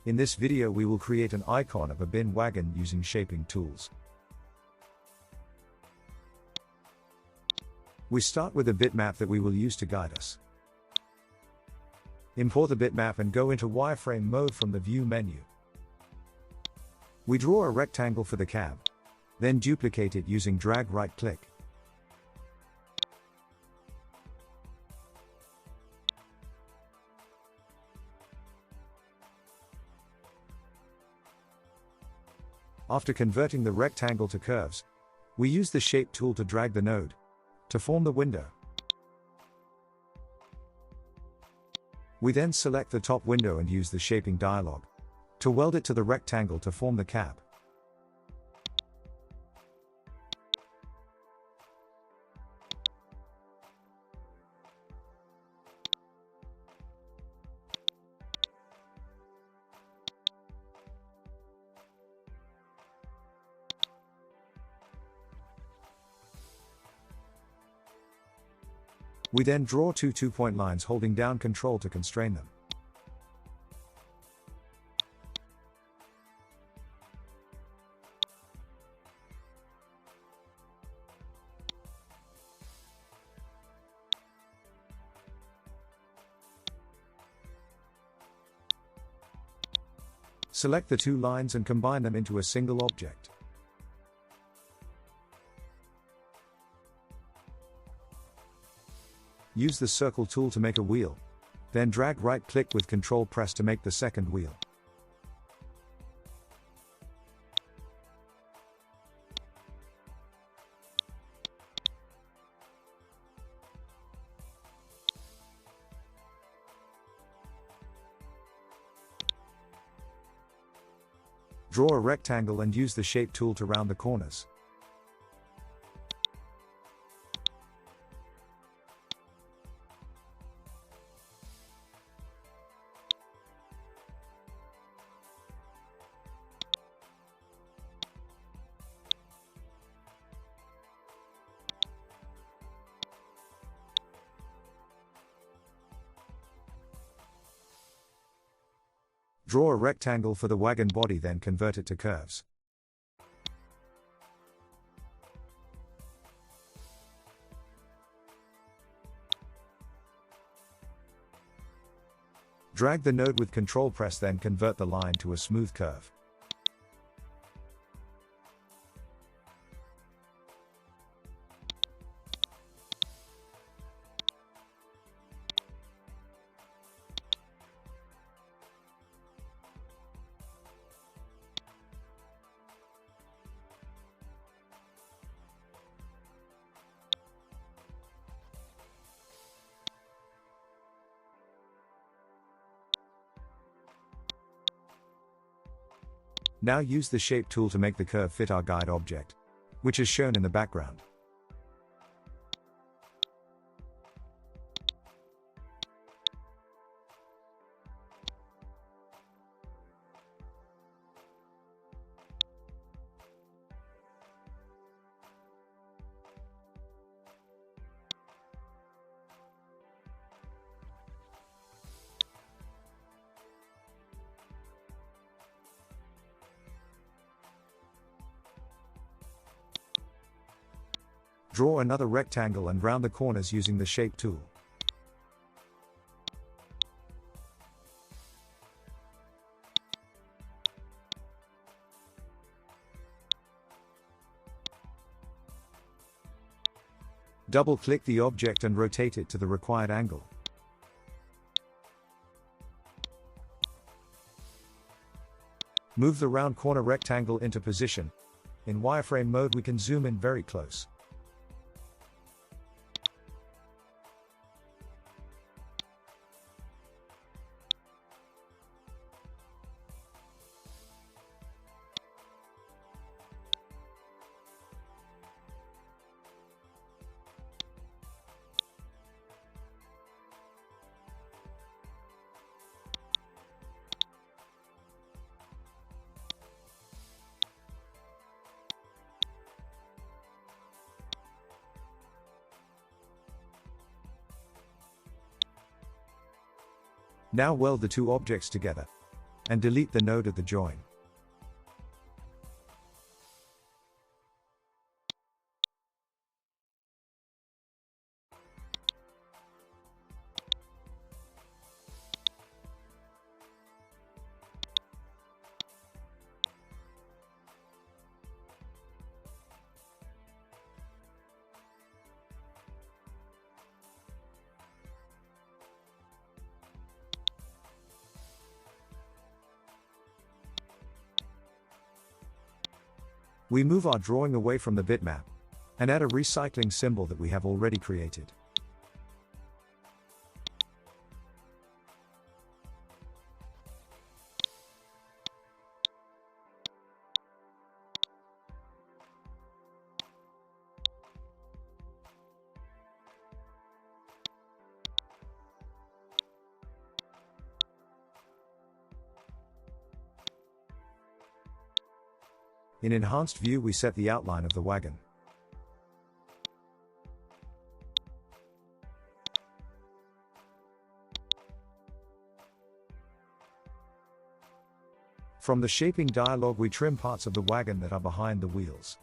In this video we will create an icon of a bin wagon using shaping tools. We start with a bitmap that we will use to guide us. Import the bitmap and go into wireframe mode from the View menu. We draw a rectangle for the cab, then duplicate it using drag right-click. After converting the rectangle to curves, we use the Shape tool to drag the node to form the window. We then select the top window and use the Shaping dialog to weld it to the rectangle to form the cab. We then draw two two-point lines holding down Control to constrain them. Select the two lines and combine them into a single object. Use the Circle tool to make a wheel, then drag right-click with Control press to make the second wheel. Draw a rectangle and use the Shape tool to round the corners. Draw a rectangle for the wagon body, then convert it to curves. Drag the node with Control press, then convert the line to a smooth curve. Now use the Shape tool to make the curve fit our guide object, which is shown in the background. Draw another rectangle and round the corners using the Shape tool. Double-click the object and rotate it to the required angle. Move the round corner rectangle into position. In wireframe mode we can zoom in very close. Now weld the two objects together and delete the node at the join. We move our drawing away from the bitmap and add a recycling symbol that we have already created. In Enhanced View, we set the outline of the wagon. From the Shaping dialog, we trim parts of the wagon that are behind the wheels.